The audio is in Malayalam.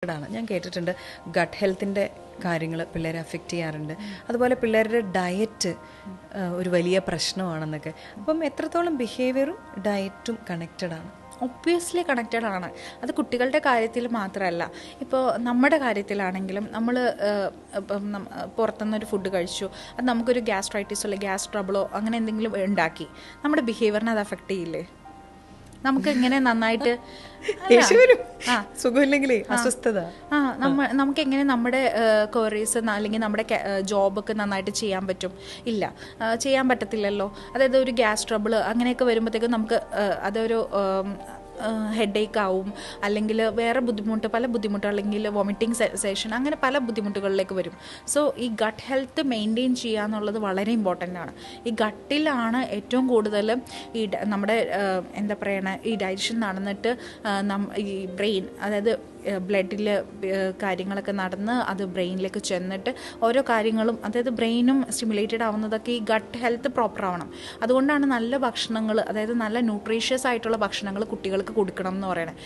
ാണ് ഞാൻ കേട്ടിട്ടുണ്ട് ഗട്ട് ഹെൽത്തിൻ്റെ കാര്യങ്ങൾ പിള്ളേരെ അഫക്റ്റ് ചെയ്യാറുണ്ട്. അതുപോലെ പിള്ളേരുടെ ഡയറ്റ് ഒരു വലിയ പ്രശ്നമാണെന്നൊക്കെ. അപ്പം എത്രത്തോളം ബിഹേവിയറും ഡയറ്റും കണക്റ്റഡ് ആണ്? ഒബ്വിയസ്ലി കണക്റ്റഡ് ആണ്. അത് കുട്ടികളുടെ കാര്യത്തിൽ മാത്രമല്ല, ഇപ്പോൾ നമ്മുടെ കാര്യത്തിലാണെങ്കിലും നമ്മൾ ഇപ്പം പുറത്തുനിന്നൊരു ഫുഡ് കഴിച്ചു, അത് നമുക്കൊരു ഗ്യാസ്ട്രൈറ്റിസോ അല്ലെങ്കിൽ ഗ്യാസ് ട്രബിളോ അങ്ങനെ എന്തെങ്കിലും ഉണ്ടാക്കി, നമ്മുടെ ബിഹേവിയറിനെ അത് അഫക്റ്റ് ചെയ്യില്ലേ? നമുക്ക് എങ്ങനെ നന്നായിട്ട് സുഖമില്ലെങ്കിലേ അസ്വസ്ഥത നമുക്ക് എങ്ങനെ നമ്മുടെ ക്വയറീസ് അല്ലെങ്കിൽ നമ്മുടെ ജോബൊക്കെ നന്നായിട്ട് ചെയ്യാൻ പറ്റും? ഇല്ല, ചെയ്യാൻ പറ്റത്തില്ലല്ലോ. അതായത് ഒരു ഗ്യാസ് ട്രബിൾ അങ്ങനെയൊക്കെ വരുമ്പോഴത്തേക്കും നമുക്ക് അതൊരു ഹെഡേക്ക് ആവും, അല്ലെങ്കിൽ വേറെ പല ബുദ്ധിമുട്ടുകൾ, അല്ലെങ്കിൽ വോമിറ്റിംഗ് സെഷൻ, അങ്ങനെ പല ബുദ്ധിമുട്ടുകളിലേക്ക് വരും. സോ ഈ ഗട്ട് ഹെൽത്ത് മെയിൻറ്റെയിൻ ചെയ്യുക എന്നുള്ളത് വളരെ ഇമ്പോർട്ടൻ്റ് ആണ്. ഈ ഗട്ടിലാണ് ഏറ്റവും കൂടുതൽ ഈ നമ്മുടെ എന്താ പറയണ ഈ ഡൈജഷൻ നടന്നിട്ട് ഈ ബ്രെയിൻ, അതായത് ബ്ലഡിൽ കാര്യങ്ങളൊക്കെ നടന്ന് അത് ബ്രെയിനിലേക്ക് ചെന്നിട്ട് ഓരോ കാര്യങ്ങളും, അതായത് ബ്രെയിനും സ്റ്റിമുലേറ്റഡ് ആവുന്നതൊക്കെ ഈ ഗട്ട് ഹെൽത്ത് പ്രോപ്പർ ആവണം. അതുകൊണ്ടാണ് നല്ല ഭക്ഷണങ്ങൾ, അതായത് നല്ല ന്യൂട്രീഷ്യസ് ആയിട്ടുള്ള ഭക്ഷണങ്ങൾ കുട്ടികൾക്ക് കൊടുക്കണം എന്ന് പറയണത്.